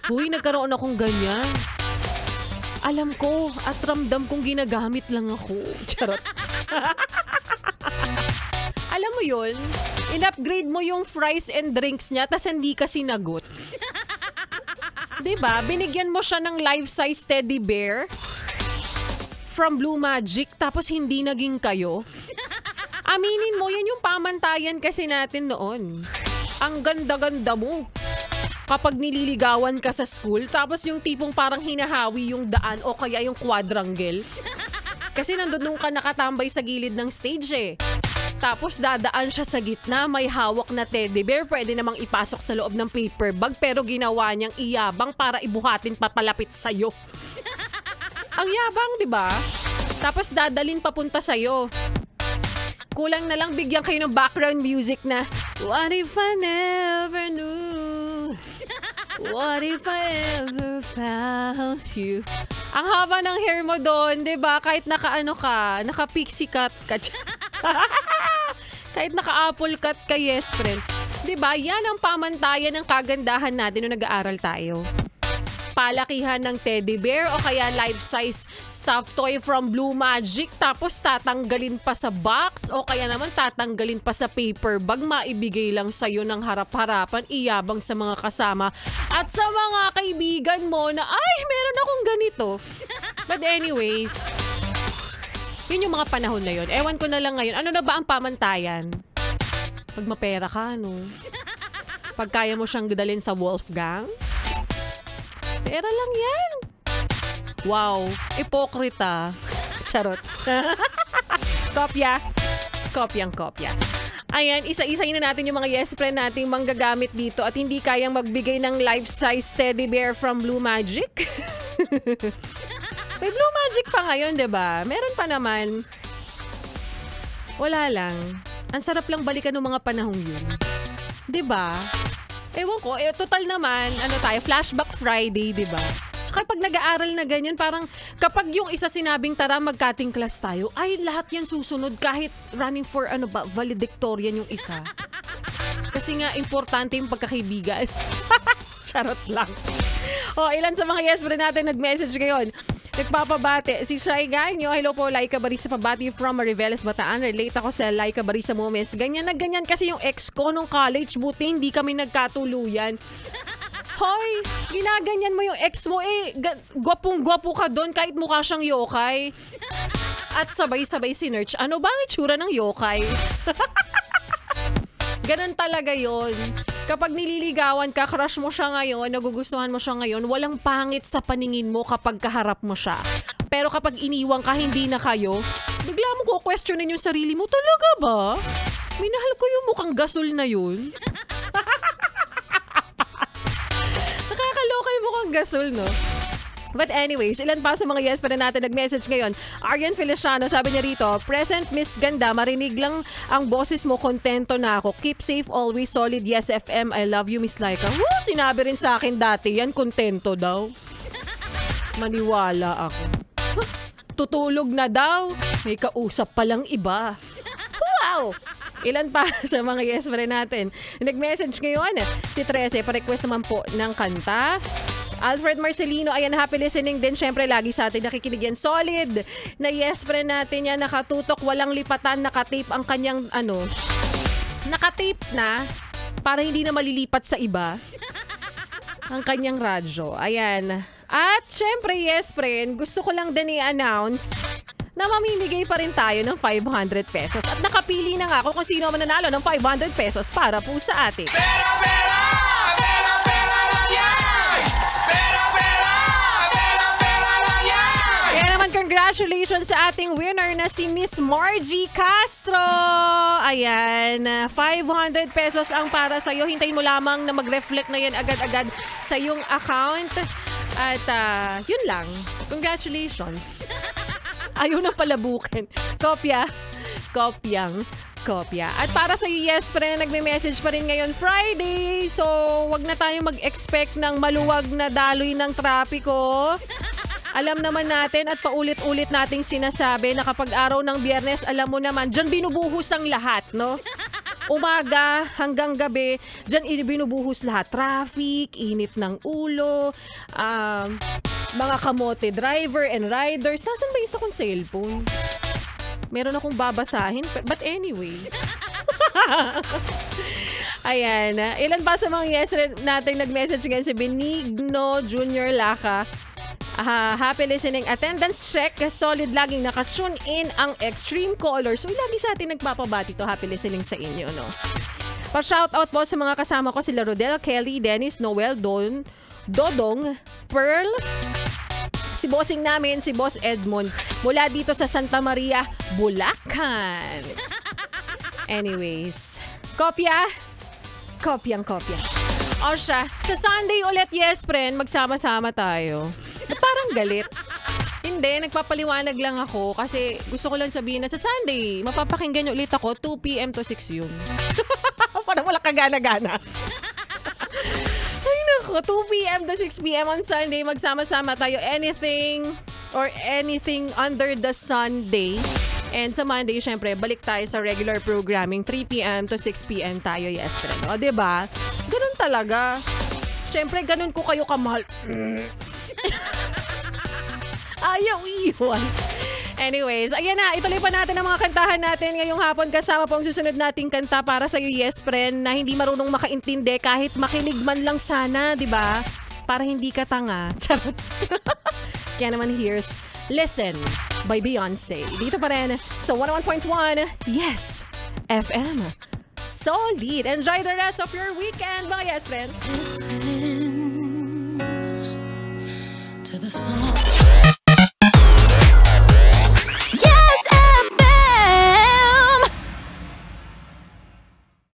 Huy, nagkaroon akong ganyan. Alam ko at ramdam kong ginagamit lang ako. Charot. Alam mo yun, in-upgrade mo yung fries and drinks niya tas hindi ka sinagot. Diba? Binigyan mo siya ng life-size teddy bear from Blue Magic tapos hindi naging kayo. Aminin mo, yan yung pamantayan kasi natin noon. Ang ganda-ganda mo. Kapag nililigawan ka sa school, tapos yung tipong parang hinahawi yung daan o kaya yung quadrangle. Kasi nandun ka nakatambay sa gilid ng stage eh. Tapos dadaan siya sa gitna, may hawak na teddy bear, pwede namang ipasok sa loob ng paper bag pero ginawa niyang iyabang para ibuhatin papalapit sa'yo. Ang yabang, di ba? Tapos dadalin papunta sa'yo. Kulang na lang bigyan kayo ng background music na What if I never knew? What if I ever found you? Ang haba ng hair mo doon, 'di ba? Kahit naka-pixie cut ka. Kahit naka-apple cut ka, yes, friend. 'Di ba? Yan ang pamantayan ng kagandahan natin nung nag-aaral tayo. Palakihan ng teddy bear o kaya life-size stuffed toy from Blue Magic tapos tatanggalin pa sa box o kaya naman tatanggalin pa sa paper bag, maibigay lang sa'yo ng harap-harapan, iyabang sa mga kasama at sa mga kaibigan mo na ay, meron akong ganito. But anyways, yun yung mga panahon na yun. Ewan ko na lang ngayon, ano na ba ang pamantayan? Pag mapera ka, no? Pag kaya mo siyang dalhin sa Wolfgang? Pera lang yan. Wow, ipokrita. Charot. Kopya. Kopyang-kopya. Ayan, isa-isayin na natin yung mga yes friend nating manggagamit dito at hindi kayang magbigay ng life-size teddy bear from Blue Magic. May Blue Magic pa ngayon, diba? Meron pa naman. Wala lang. Ang sarap lang balikan ng mga panahong yun. Diba? Ewan ko, total naman, Flashback Friday, di ba? Kapag nag-aaral na ganyan, parang kapag yung isa sinabing tara mag-cutting class tayo, ay lahat yan susunod kahit running for valedictorian yung isa. Kasi nga, importante yung pagkakaibigan. Charot lang. Ilan sa mga yes friend natin nag-message ngayon. Nagpapabate. Si Shai Ganyo, hello po, Laika Barisa pabati from Mariveles, Bataan. Relate ako sa Laika Barisa Momes. Ganyan na ganyan kasi yung ex ko nung college, buti hindi kami nagkatuluyan. Hoy, ginaganyan mo yung ex mo gwapong-gwapo ka doon kahit mukha siyang yokai. At sabay-sabay si Nurch, ano ba ang itsura ng yokai? Ganon talaga yon. Kapag nililigawan ka, crush mo siya ngayon, nagugustuhan mo siya ngayon, walang pangit sa paningin mo kapag kaharap mo siya. Pero kapag iniwang ka, hindi na kayo, bigla mo ko-questionin yung sarili mo, talaga ba? Minahal ko yung mukhang gasol na yun. Nakakaloka yung mukhang gasol, no? But anyways, ilan pa sa mga yes pa na natin nag-message ngayon. Arian Feliciano, sabi niya rito, present Miss Ganda, marinig lang ang boses mo, kontento na ako. Keep safe, always solid, yes FM, I love you Miss Laika. Sinabi rin sa akin dati yan, kontento daw. Maniwala ako. Tutulog na daw, may kausap palang iba. Wow! Ilan pa sa mga yes pa natin. Nag-message ngayon, si Trece, pa-request naman po ng kanta. Alfred Marcelino, ayan, happy listening din. Siyempre, lagi sa atin nakikinig yan. Solid na yes friend natin yan. Nakatutok, walang lipatan, nakatape ang kanyang, nakatape na para hindi na malilipat sa iba ang kanyang radyo. Ayan. At siyempre, yes friend, gusto ko lang din i-announce na mamimigay pa rin tayo ng 500 pesos. At nakapili na nga ako kung sino mananalo ng 500 pesos para po sa atin. Pera, pera! Pera, pera lang yan! Congratulations sa ating winner na si Miss Margie Castro. Ayan, 500 pesos ang para sa'yo. Hintayin mo lamang na mag-reflect na yan agad-agad sa iyong account. At yun lang. Congratulations. Ayaw na palabukin. Kopya. Kopyang kopya. At para sa yes pa rin, nagme-message pa rin ngayon Friday. So, wag na tayo mag-expect ng maluwag na daloy ng trapiko. Alam naman natin at paulit-ulit nating sinasabi na kapag araw ng Biyernes, alam mo naman, dyan binubuhos ang lahat, no? Umaga hanggang gabi, dyan binubuhos lahat. Traffic, init ng ulo, mga kamote driver and riders. Nasaan ba isa kong cellphone? Meron akong babasahin, but anyway. Ayan. Ilan pa sa mga yes natin nag-message ngayon? Si Benigno Jr. Laka. Happy listening. Attendance check. Solid laging nakatune in ang Extreme Colors. So, lagi sa atin nagpapabati to. Happy listening sa inyo, no? Pa-shoutout po sa mga kasama ko. Sila Rodel, Kelly, Dennis, Noel, Dodong, Pearl, si bossing namin, si Boss Edmond. Mula dito sa Santa Maria, Bulacan. Anyways, kopyang-kopya. O siya, sa Sunday ulit, yes, friend, magsama-sama tayo. Parang galit. Hindi, nagpapaliwanag lang ako kasi gusto ko lang sabihin na sa Sunday, mapapakinggan ulit ako, 2 p.m. to 6 yun. Parang wala kagana-gana. Ay nako, 2 p.m. to 6 p.m. on Sunday, magsama-sama tayo. Anything under the Sunday. And sa Monday, syempre, balik tayo sa regular programming. 3 p.m. to 6 p.m. tayo, yes, friend. O, diba? Ganun talaga. Syempre, ganun ko kayo kamahal. Ayaw iwan. Anyways, ayan na. Ituloy pa natin ang mga kantahan natin ngayong hapon. Kasama po ang susunod nating kanta para sa'yo, yes, friend, na hindi marunong makaintindi kahit makinig man lang sana, diba? Para hindi ka tanga. Charot. Kaya naman, here's Listen by Beyonce. Dito pa rin sa 101.1 Yes FM. Solid. Enjoy the rest of your weekend, mga yes friend. Listen to the song.